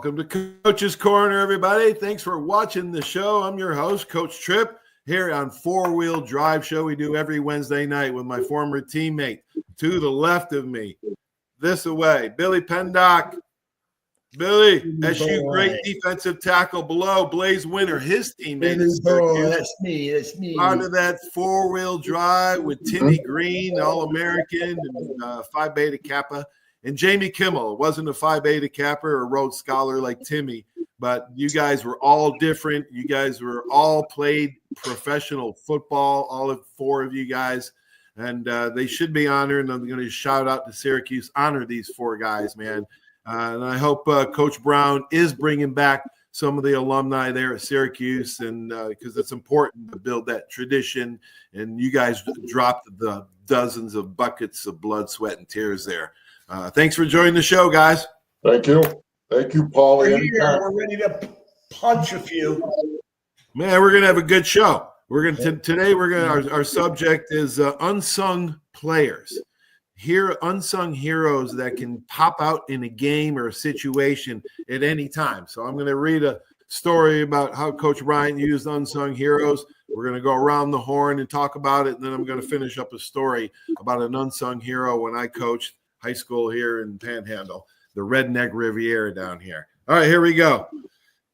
Welcome to Coach's Corner, everybody. Thanks for watching the show. I'm your host, Coach Tripp, here on Four Wheel Drive Show we do every Wednesday night with my former teammate. To the left of me, this away, Billy Pendock. Billy, SU great defensive tackle below. Blaze Winter, his teammate. That's me. Part of that four-wheel drive with Timmy Green, All-American, and Phi Beta Kappa. And Jamie Kimmel wasn't a Phi Beta Kappa or a Rhodes Scholar like Timmy, but you guys were all different. You guys were all played professional football, all of four of you guys, and they should be honored. And I'm going to shout out to Syracuse, honor these four guys, man. And I hope Coach Brown is bringing back some of the alumni there at Syracuse, and because it's important to build that tradition. And you guys dropped the dozens of buckets of blood, sweat, and tears there. Thanks for joining the show, guys. Thank you, Paul. We're ready to punch a few. Man, we're gonna have a good show. Today. Our subject is unsung players. Unsung heroes that can pop out in a game or a situation at any time. So I'm going to read a story about how Coach Bryant used unsung heroes. We're going to go around the horn and talk about it, and then I'm going to finish up a story about an unsung hero when I coached high school here in Panhandle, the Redneck Riviera down here. All right, here we go.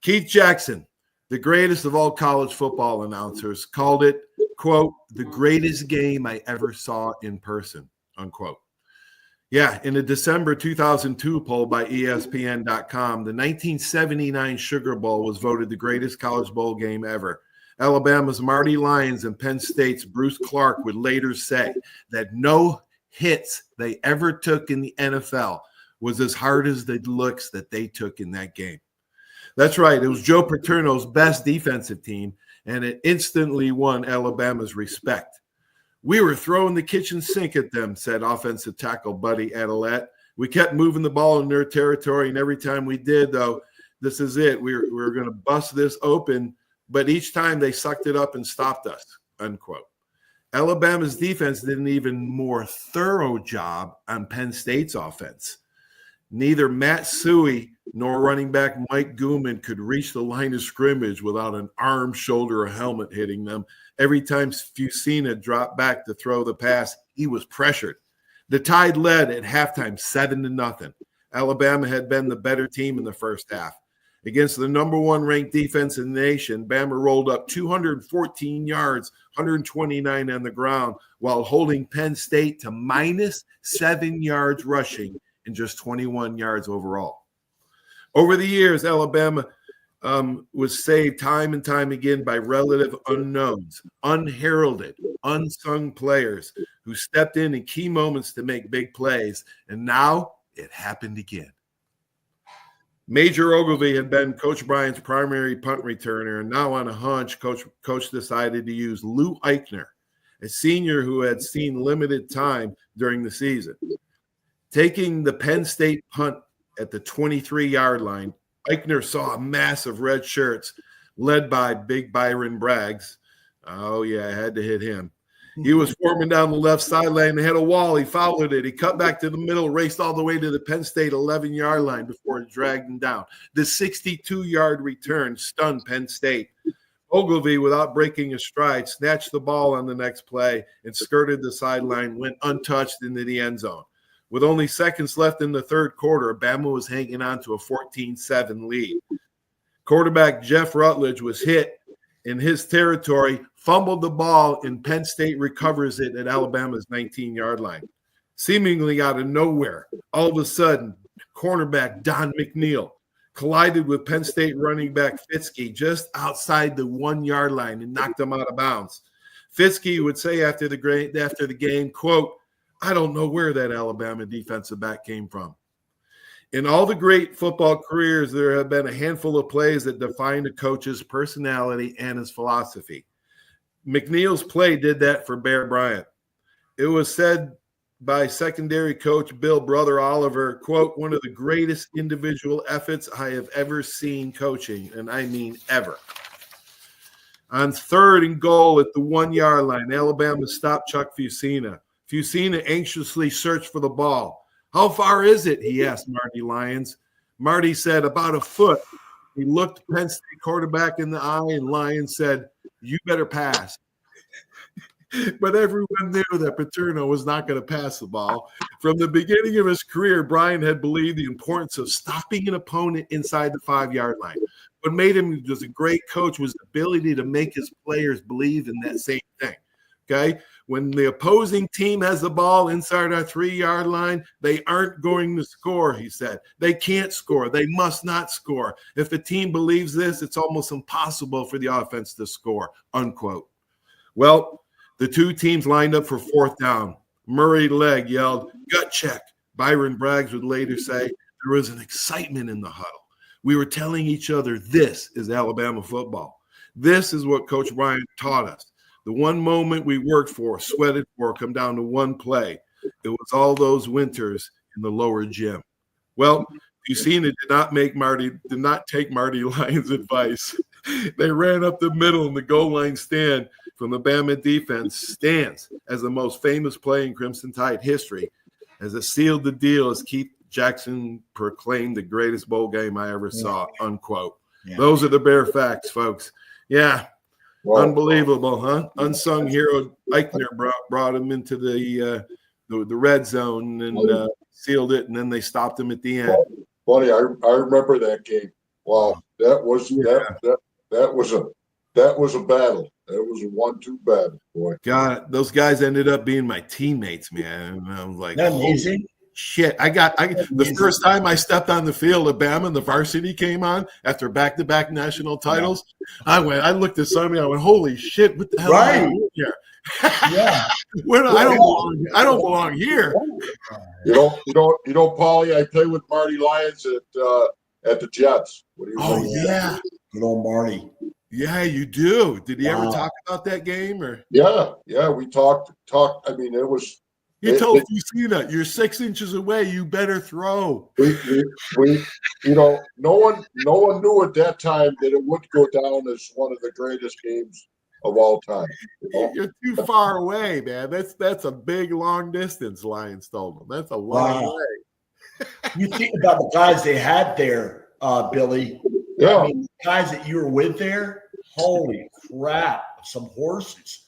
Keith Jackson, the greatest of all college football announcers, called it, quote, the greatest game I ever saw in person, unquote. Yeah, in a December 2002 poll by ESPN.com, the 1979 Sugar Bowl was voted the greatest college bowl game ever. Alabama's Marty Lyons and Penn State's Bruce Clark would later say that no hits they ever took in the NFL was as hard as the looks that they took in that game. That's right. It was Joe Paterno's best defensive team, and it instantly won Alabama's respect. We were throwing the kitchen sink at them, said offensive tackle Buddy Adelette. We kept moving the ball in their territory, and every time we did, though, this is it. We were going to bust this open, but each time they sucked it up and stopped us, unquote. Alabama's defense did an even more thorough job on Penn State's offense. Neither Matt Suhey nor running back Mike Gooman could reach the line of scrimmage without an arm, shoulder, or helmet hitting them. Every time Fusina dropped back to throw the pass, he was pressured. The Tide led at halftime 7-0. Alabama had been the better team in the first half. Against the number one ranked defense in the nation, Bama rolled up 214 yards, 129 on the ground, while holding Penn State to -7 yards rushing and just 21 yards overall. Over the years, Alabama was saved time and time again by relative unknowns, unheralded, unsung players who stepped in key moments to make big plays, and now it happened again. Major Ogilvy had been Coach Bryant's primary punt returner, and now on a hunch, Coach decided to use Lou Eichner, a senior who had seen limited time during the season. Taking the Penn State punt at the 23-yard line, Eichner saw a mass of red shirts led by Big Byron Braggs. Oh, yeah, I had to hit him. He was forming down the left sideline and had a wall. He followed it. He cut back to the middle, raced all the way to the Penn State 11-yard line before it dragged him down. The 62-yard return stunned Penn State. Ogilvy, without breaking a stride, snatched the ball on the next play and skirted the sideline, went untouched into the end zone. With only seconds left in the third quarter, Bama was hanging on to a 14-7 lead. Quarterback Jeff Rutledge was hit in his territory, fumbled the ball, and Penn State recovers it at Alabama's 19-yard line. Seemingly out of nowhere, all of a sudden, cornerback Don McNeil collided with Penn State running back Fitzke just outside the 1-yard line and knocked him out of bounds. Fitzke would say after the game, quote, I don't know where that Alabama defensive back came from. In all the great football careers, there have been a handful of plays that define a coach's personality and his philosophy. McNeil's play did that for Bear Bryant. It was said by secondary coach Bill Brother Oliver, quote, one of the greatest individual efforts I have ever seen coaching, and I mean ever. On 3rd and goal at the 1-yard line, Alabama stopped Chuck Fusina. Fusina anxiously searched for the ball. How far is it? He asked Marty Lyons. Marty said about a foot. He looked Penn State quarterback in the eye, and Lyon said, "You better pass." But everyone knew that Paterno was not going to pass the ball. From the beginning of his career, Brian had believed the importance of stopping an opponent inside the 5-yard line. What made him just a great coach was the ability to make his players believe in that same thing. Okay? When the opposing team has the ball inside our 3-yard line, they aren't going to score, he said. They can't score. They must not score. If the team believes this, it's almost impossible for the offense to score, unquote. Well, the two teams lined up for 4th down. Murray Legg yelled, "Gut check." Byron Braggs would later say, "There was an excitement in the huddle. We were telling each other, this is Alabama football. This is what Coach Bryant taught us. The one moment we worked for, sweated for, come down to one play. It was all those winters in the lower gym." Well, Bucina did not take Marty Lyon's advice. They ran up the middle in the goal line stand from the Bama defense stands as the most famous play in Crimson Tide history, as it sealed the deal as Keith Jackson proclaimed the greatest bowl game I ever saw, unquote. Yeah. Those are the bare facts, folks. Yeah. Well, unbelievable, huh? Unsung hero Eichner brought him into the red zone and sealed it, and then they stopped him at the end. Buddy, I remember that game. Wow, that was a battle. That was a 1-2 battle, boy. God, those guys ended up being my teammates, man. And I was like, amazing. Shit, I the first time I stepped on the field at Bama and the varsity came on after back-to-back national titles, I looked at somebody, I went, holy shit, what the hell am I doing here? Yeah. I don't belong here. You know, Paulie, I played with Marty Lyons at the Jets. Yeah. Good old Marty. Yeah, you do. Did he ever talk about that game? Or Yeah, we talked. I mean, it was. He told Bucina, "You're 6 inches away. You better throw." We no one knew at that time that it would go down as one of the greatest games of all time. You're too far away, man. That's a big long distance. Lions told him. That's a long way. You think about the guys they had there, Billy. Yeah, I mean, the guys that you were with there. Holy crap! Some horses.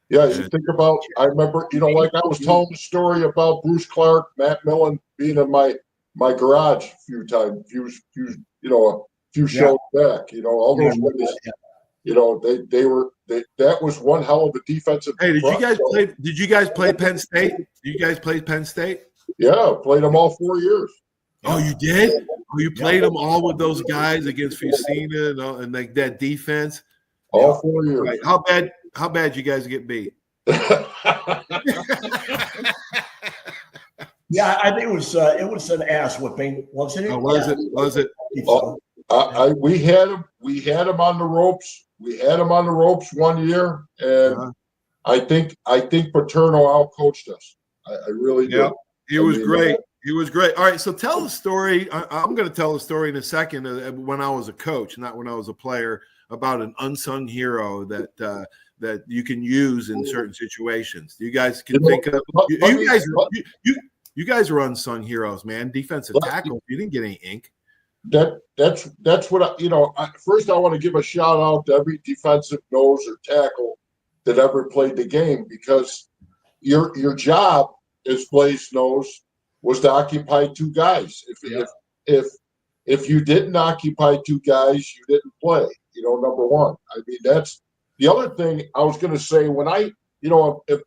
Yeah, you think about, I remember, like I was telling the story about Bruce Clark, Matt Millen being in my garage a few times, a few shows back, all those guys, that was one hell of a defensive. Hey, did you guys play Penn State? Did you guys play Penn State? Yeah, played them all 4 years. Oh, you did? Oh, you played them all with those guys against Bucina and like that defense? All 4 years. Right. How bad you guys get beat? Yeah, I think it was an ass whipping, wasn't it? Oh, was it? We had him on the ropes. We had him on the ropes 1 year, and I think Paterno outcoached us. I really did. He was great. He was great. All right, so tell the story. I'm going to tell the story in a second. When I was a coach, not when I was a player, about an unsung hero that you can use in certain situations. You guys can think of you guys are unsung heroes, man. Defensive tackle. You didn't get any ink. That's what first I want to give a shout out to every defensive nose or tackle that ever played the game, because your job as Blaze knows was to occupy 2 guys. If you didn't occupy 2 guys, you didn't play. Number one. I mean, that's the other thing I was going to say. When and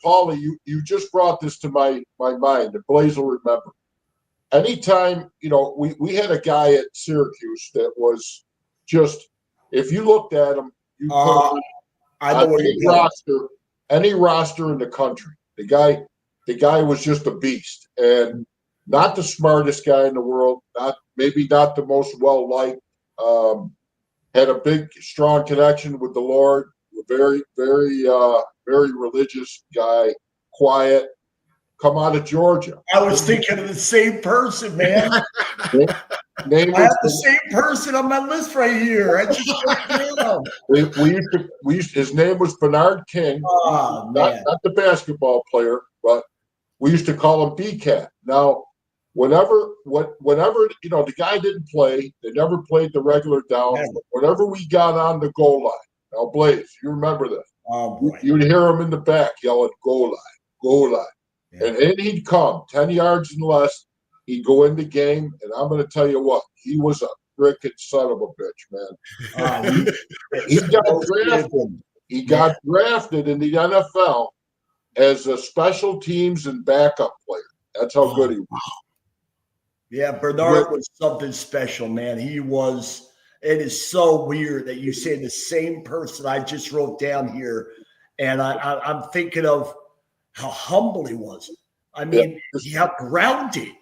Paulie, you just brought this to my mind, and Blaze will remember. Anytime, we had a guy at Syracuse that was just, if you looked at him, you could any roster in the country. The guy was just a beast, and not the smartest guy in the world, maybe not the most well-liked, had a big, strong connection with the Lord, very, very, very religious guy, quiet, come out of Georgia. I was thinking of the same person, man. I have the same person on my list right here. I just his name was Bernard King. Oh, not the basketball player, but we used to call him B-Cat. Now, whenever the guy didn't play, they never played the regular down. Whenever we got on the goal line, now Blaze, you remember this? Oh boy. You'd hear him in the back yelling, "Goal line, goal line," and then he'd come 10 yards and less. He'd go in the game, and I'm going to tell you what, he was a frickin' son of a bitch, man. He got drafted. He got drafted in the NFL as a special teams and backup player. That's how good he was. Yeah, Bernard was something special, man. He was. It is so weird that you say the same person I just wrote down here, and I'm thinking of how humble he was. I mean, how grounded,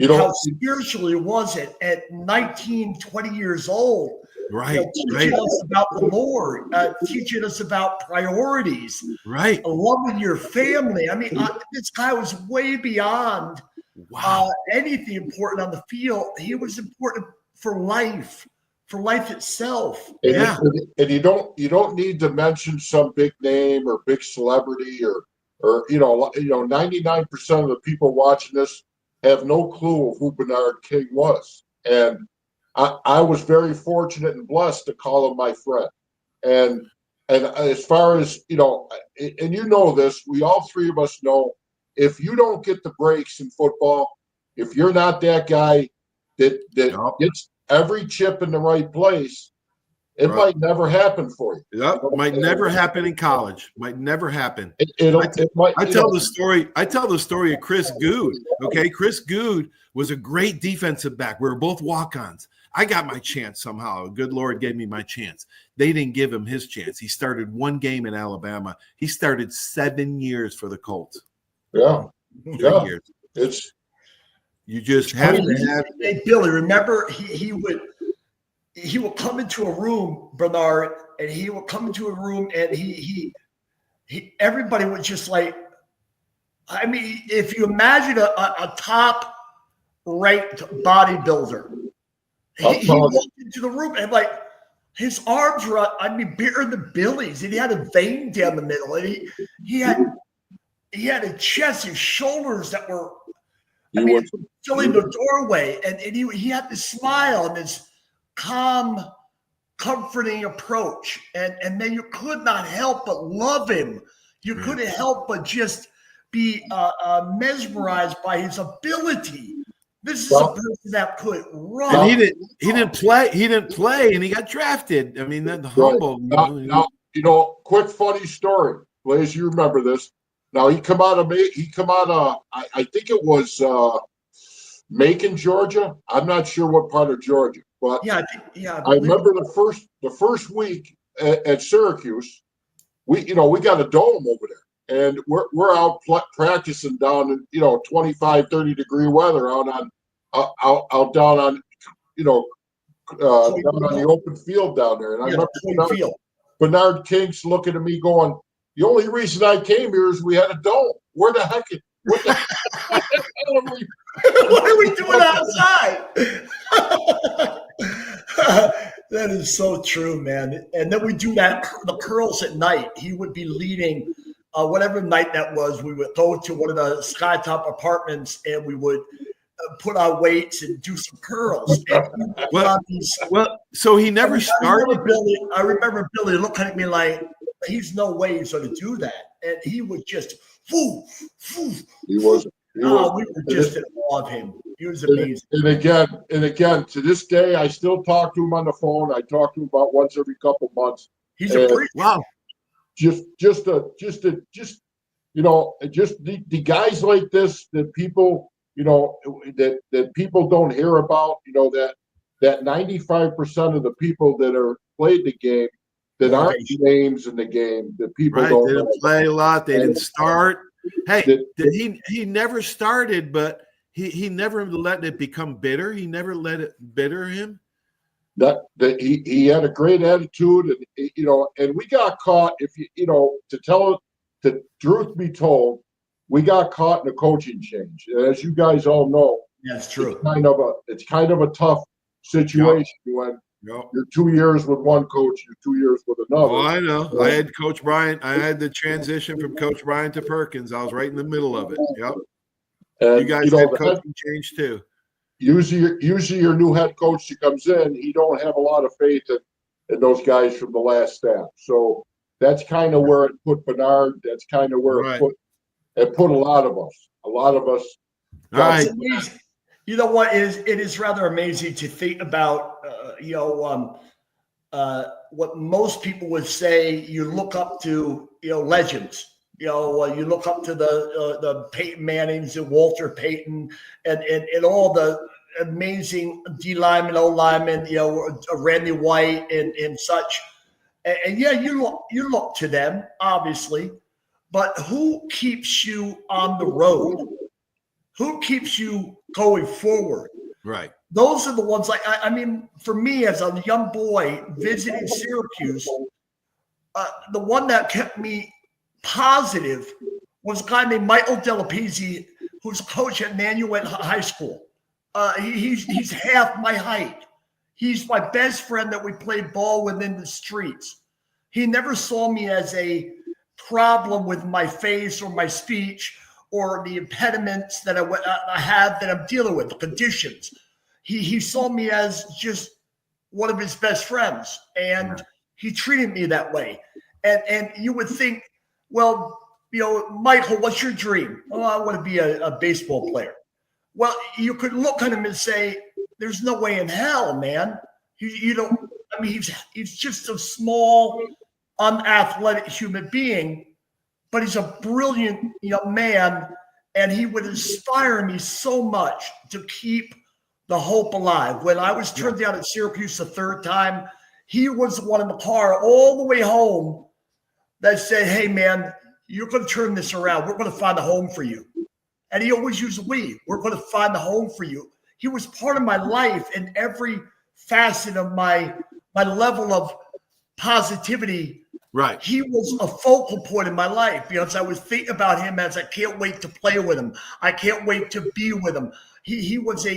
how spiritual he was at 19, 20 years old. Right. Teaching us about the Lord, teaching us about priorities. Right. Loving your family. I mean, this guy was way beyond anything important on the field. He was important for life itself. And you don't need to mention some big name or big celebrity or 99% of the people watching this have no clue of who Bernard King was. And I was very fortunate and blessed to call him my friend. And as far as, and you know this, we all three of us know, if you don't get the breaks in football, if you're not that guy that gets every chip in the right place, it might never happen for you. Yep, might never happen in college. Might never happen. I tell the story of Chris Good. Okay, Chris Good was a great defensive back. We were both walk-ons. I got my chance somehow. The good Lord gave me my chance. They didn't give him his chance. He started one game in Alabama. He started 7 years for the Colts. Yeah. 3 years. You just have to have. Hey, Billy, remember he would come into a room, Bernard, and he would come into a room, and he everybody would just like. I mean, if you imagine a top-ranked bodybuilder, he walked into the room and like his arms were, bigger than Billy's, and he had a vein down the middle, and he had a chest, his shoulders that were. Still in the doorway, and he had this smile and this calm, comforting approach, and then you could not help but love him. You couldn't help but just be mesmerized by his ability. This is a person that could run. And he didn't play, and he got drafted. I mean, that's humble. Now, quick funny story, Blaze. You remember this? Now he come out of I think it was Macon, Georgia. I'm not sure what part of Georgia, but I remember the first week at Syracuse, we got a dome over there, and we're out practicing down in 25, 30 degree weather out down on down on the open field down there, and I remember Bernard King's looking at me going, "The only reason I came here is we had a dome. What the hell what are we doing outside?" That is so true, man. And then we do the curls at night. He would be leading whatever night that was. We would go to one of the skytop apartments, and we would put on weights and do some curls. So he never started. I remember Billy looking at me like, he's no way he's going to do that. And he would just, He was. we were just in awe of him. He was amazing. And again, to this day, I still talk to him on the phone. I talk to him about once every couple months. He's a freak. Wow. Just the guys like this that people, that people don't hear about, that 95% of the people that are played the game that aren't names in the game, that people don't they didn't play a lot, they didn't start. Hey, he never started, but he never let it become bitter. He never let it bitter him. That he had a great attitude, and and we got caught. If to truth be told, we got caught in a coaching change. As you guys all know, that's true. It's kind of a tough situation when you're 2 years with one coach, you're 2 years with another. Oh, I know. I had Coach Bryant. I had the transition from Coach Bryant to Perkins. I was right in the middle of it. Yep. And You guys had coaching change too. Usually your new head coach that comes in, he don't have a lot of faith in those guys from the last staff. So that's kind of where it put Bernard. That's kind of where it put a lot of us. A lot of us. All right. You know what it is rather amazing to think about. What most people would say. You look up to legends. You look up to the Peyton Mannings and Walter Payton and all the amazing D linemen, O linemen, Randy White and such. And yeah, you look to them, obviously, but who keeps you on the road? Who keeps you going forward? Right. Those are the ones I mean, for me as a young boy visiting Syracuse, the one that kept me positive was a guy named Michael Delapizzi, who's a coach at Nanuet High School. He's half my height. He's my best friend that we played ball with in the streets. He never saw me as a problem with my face or my speech or the impediments that I have that I'm dealing with, the conditions. He saw me as just one of his best friends, and he treated me that way. And you would think, well, Michael, what's your dream? Oh, I want to be a baseball player. Well, you could look at him and say, there's no way in hell, man. He's just a small, unathletic human being, but he's a brilliant young man, and he would inspire me so much to keep the hope alive. When I was turned down at Syracuse the third time, he was the one in the car all the way home that said, hey, man, you're going to turn this around. We're going to find a home for you. And he always used we. We're going to find a home for you. He was part of my life in every facet of my level of positivity. Right. He was a focal point in my life because I was thinking about him as I can't wait to play with him. I can't wait to be with him. He was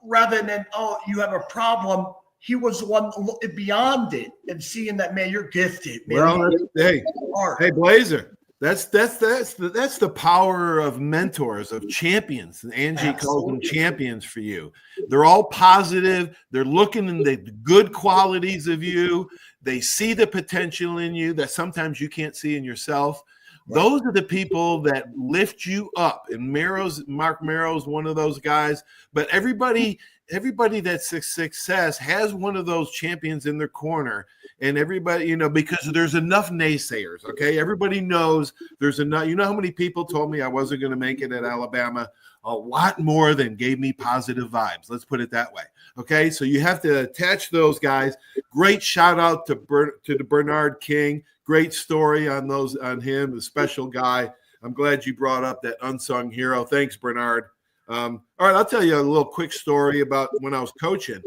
rather than, oh, you have a problem, he was the one looking beyond it and seeing that, man, you're gifted. Man. Well, hey, Blazer, that's the power of mentors, of champions. And Angie calls them champions for you. They're all positive. They're looking in the good qualities of you. They see the potential in you that sometimes you can't see in yourself. Right. Those are the people that lift you up. And Mark Marrow's one of those guys. But everybody that's success has one of those champions in their corner. And everybody, because there's enough naysayers, okay? Everybody knows there's enough. You know how many people told me I wasn't going to make it at Alabama? A lot more than gave me positive vibes. Let's put it that way. Okay, so you have to attach those guys. Great shout out to the Bernard King. Great story on him, a special guy. I'm glad you brought up that unsung hero. Thanks, Bernard. All right, I'll tell you a little quick story about when I was coaching.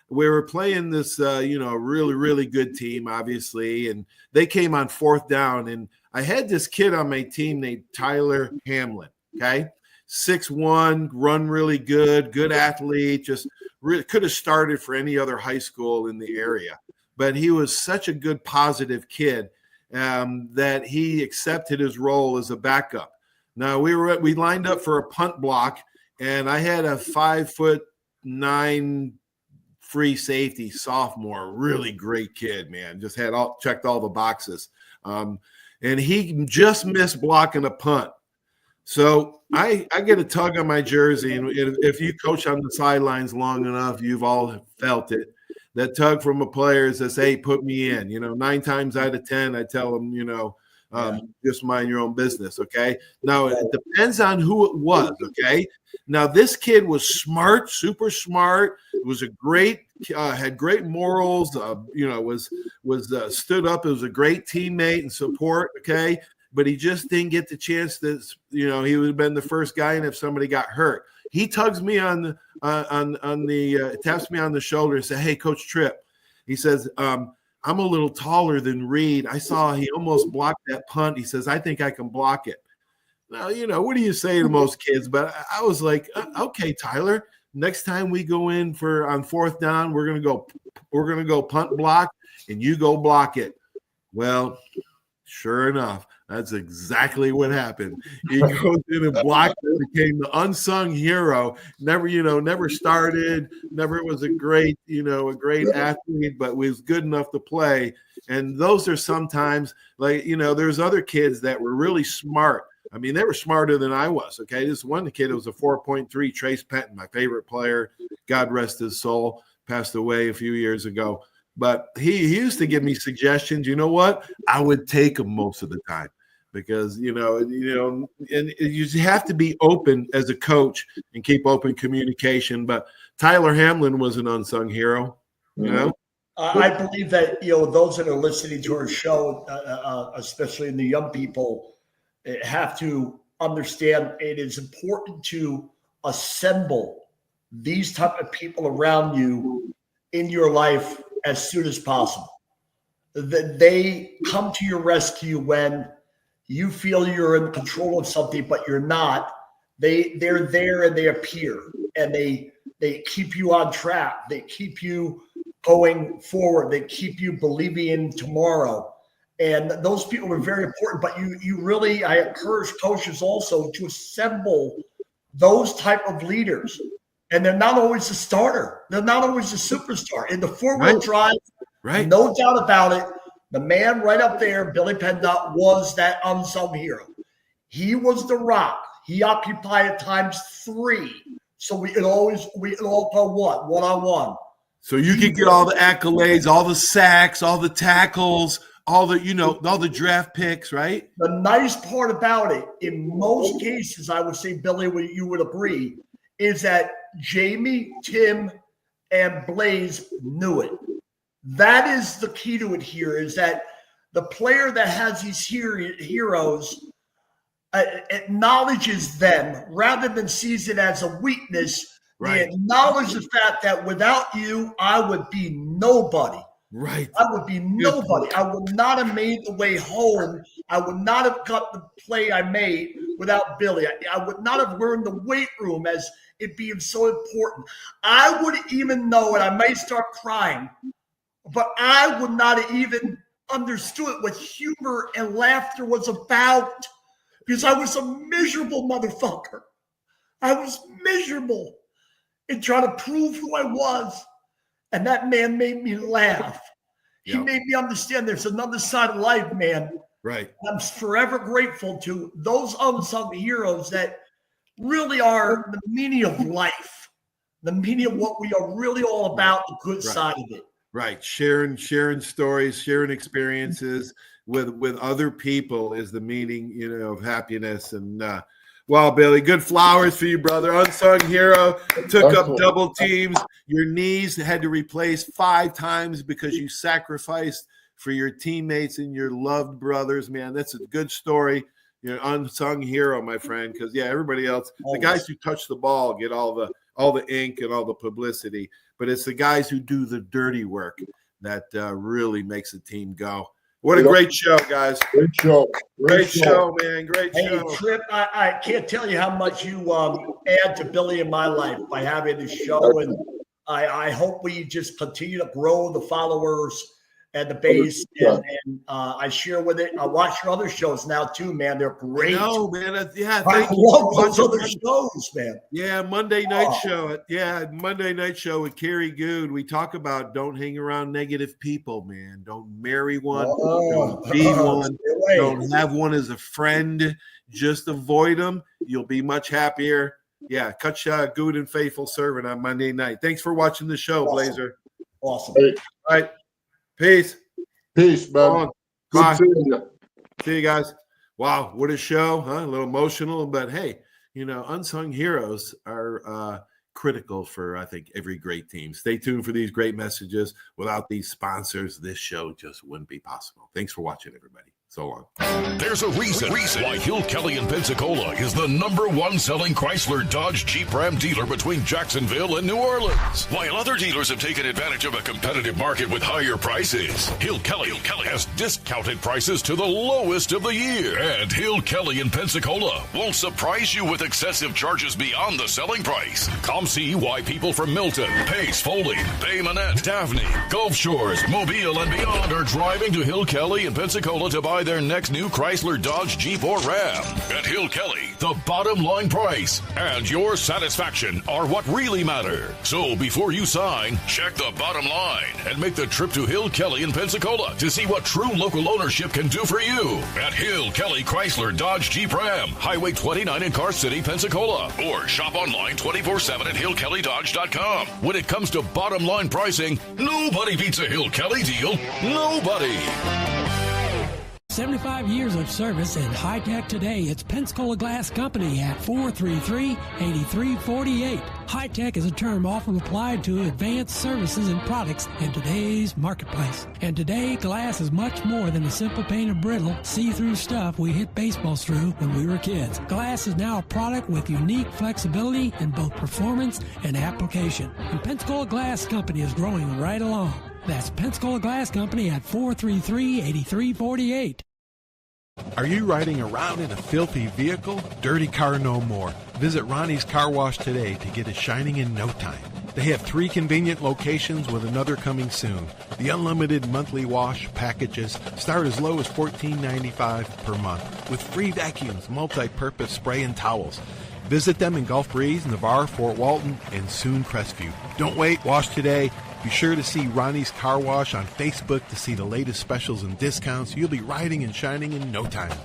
We were playing this, really, really good team, obviously, and they came on fourth down, and I had this kid on my team named Tyler Hamlin, okay? 6'1", run really good athlete, just really could have started for any other high school in the area. But he was such a good, positive kid that he accepted his role as a backup. Now, we lined up for a punt block, and I had a 5'9" free safety sophomore, really great kid, man. Just checked all the boxes. And he just missed blocking a punt. So I get a tug on my jersey, and if you coach on the sidelines long enough, you've all felt it. That tug from a player says, hey, put me in. 9 times out of 10, I tell them, just mind your own business, okay? Now, it depends on who it was, okay? Now, this kid was smart, super smart. It was a great, had great morals, was stood up. It was a great teammate and support, okay? But he just didn't get the chance that, he would have been the first guy, and if somebody got hurt. He tugs me taps me on the shoulder and says, hey, Coach Tripp. He says, I'm a little taller than Reed. I saw he almost blocked that punt. He says, I think I can block it. Now, what do you say to most kids? But I was like, okay, Tyler, next time we go in on fourth down, we're going to go punt block, and you go block it. Well, sure enough, That's exactly what happened. He goes in and blocked it, became the unsung hero. Never started, never was a great athlete, but was good enough to play. And those are sometimes there's other kids that were really smart. I mean, they were smarter than I was. Okay. This one kid was a 4.3, Trace Penton, my favorite player. God rest his soul, passed away a few years ago. But he used to give me suggestions. You know what? I would take them most of the time because, and you have to be open as a coach and keep open communication. But Tyler Hamlin was an unsung hero, I believe that, those that are listening to our show, especially in the young people, have to understand it is important to assemble these type of people around you in your life as soon as possible. That they come to your rescue when you feel you're in control of something, but you're not. They're there and they appear and they keep you on track. They keep you going forward. They keep you believing in tomorrow. And those people are very important, but you really, I encourage coaches also to assemble those type of leaders. And they're not always the starter. They're not always the superstar. In the four-wheel drive, right, no doubt about it, the man right up there, Billy Pendot, was that unsung hero. He was the rock. He occupied at times 3. So we could all go what? One-on-one. So you could get all the accolades, all the sacks, all the tackles, all the draft picks, right? The nice part about it, in most cases, I would say, Billy, you would agree, is that Jamie, Tim, and Blaze knew it. That is the key to it here, is that the player that has these heroes acknowledges them rather than sees it as a weakness. Right. They acknowledge the fact that without you, I would be nobody. Right. I would be nobody. I would not have made the way home. I would not have got the play I made without Billy. I would not have learned the weight room as it being so important. I wouldn't even know, and I might start crying, but I would not have even understood what humor and laughter was about because I was a miserable motherfucker. I was miserable in trying to prove who I was. And that man made me laugh. He made me understand there's another side of life, man. Right. I'm forever grateful to those unsung heroes that really are the meaning of life, the meaning of what we are really all about, the good side of it. Right. Sharing stories, sharing experiences with other people is the meaning, of happiness. And wow, Billy, good flowers for you, brother. Unsung hero, took up double teams. Your knees had to replace 5 times because you sacrificed for your teammates and your loved brothers. Man, that's a good story. You're an unsung hero, my friend, because, everybody else, the guys who touch the ball get all the ink and all the publicity, but it's the guys who do the dirty work that really makes the team go. What a great show, guys. Great show. Great show, man. Great show. Hey, Trip, I can't tell you how much you add to Billy in my life by having this show. And I hope we just continue to grow the followers and the base. And I share with it. I watch your other shows now, too, man. They're great. No, man. I love those other shows, man. Yeah, Monday night show. Yeah, Monday night show with Carrie Good. We talk about don't hang around negative people, man. Don't marry one. Don't be one. Don't have one as a friend. Just avoid them. You'll be much happier. Yeah, cut Good and Faithful Servant on Monday night. Thanks for watching the show, Blazer. Awesome. Hey. All right. Peace. Peace, man. Bye. Good seeing you. See you guys. Wow, what a show, huh? A little emotional, but hey, unsung heroes are critical for, I think, every great team. Stay tuned for these great messages. Without these sponsors, this show just wouldn't be possible. Thanks for watching, everybody. So long. There's a reason why Hill Kelly in Pensacola is the #1 selling Chrysler Dodge Jeep Ram dealer between Jacksonville and New Orleans. While other dealers have taken advantage of a competitive market with higher prices, Hill Kelly has discounted prices to the lowest of the year. And Hill Kelly in Pensacola won't surprise you with excessive charges beyond the selling price. Come see why people from Milton, Pace, Foley, Bay Minette, Daphne, Gulf Shores, Mobile, and beyond are driving to Hill Kelly in Pensacola to buy their next new Chrysler, Dodge, Jeep, or Ram. At Hill Kelly, the bottom line price and your satisfaction are what really matter. So before you sign, check the bottom line and make the trip to Hill Kelly in Pensacola to see what true local ownership can do for you. At Hill Kelly Chrysler, Dodge, Jeep, Ram, Highway 29 in Car City, Pensacola. Or shop online 24/7 at hillkellydodge.com. When it comes to bottom line pricing, nobody beats a Hill Kelly deal. Nobody. 75 years of service in high-tech today. It's Pensacola Glass Company at 433-8348. High-tech is a term often applied to advanced services and products in today's marketplace. And today, glass is much more than a simple painted brittle, see-through stuff we hit baseballs through when we were kids. Glass is now a product with unique flexibility in both performance and application. And Pensacola Glass Company is growing right along. That's Pensacola Glass Company at 433-8348. Are you riding around in a filthy vehicle? Dirty car no more. Visit Ronnie's Car Wash today to get it shining in no time. They have 3 convenient locations with another coming soon. The unlimited monthly wash packages start as low as $14.95 per month with free vacuums, multi-purpose spray and towels. Visit them in Gulf Breeze, Navarre, Fort Walton, and soon Crestview. Don't wait, wash today. Be sure to see Ronnie's Car Wash on Facebook to see the latest specials and discounts. You'll be riding and shining in no time.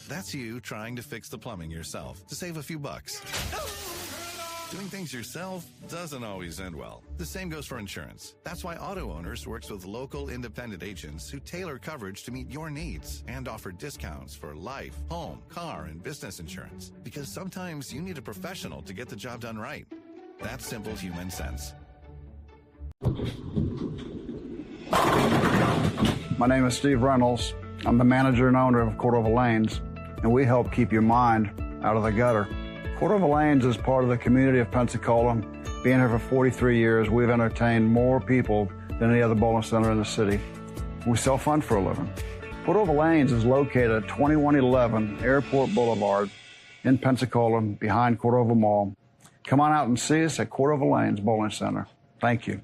That's you trying to fix the plumbing yourself to save a few bucks. Doing things yourself doesn't always end well. The same goes for insurance. That's why Auto Owners works with local independent agents who tailor coverage to meet your needs and offer discounts for life, home, car, and business insurance. Because sometimes you need a professional to get the job done right. That's simple human sense. My name is Steve Reynolds. I'm the manager and owner of Cordova Lanes, and we help keep your mind out of the gutter. Cordova Lanes is part of the community of Pensacola. Being here for 43 years, we've entertained more people than any other bowling center in the city. We self-fund for a living. Cordova Lanes is located at 2111 Airport Boulevard in Pensacola, behind Cordova Mall. Come on out and see us at Cordova Lanes Bowling Center. Thank you.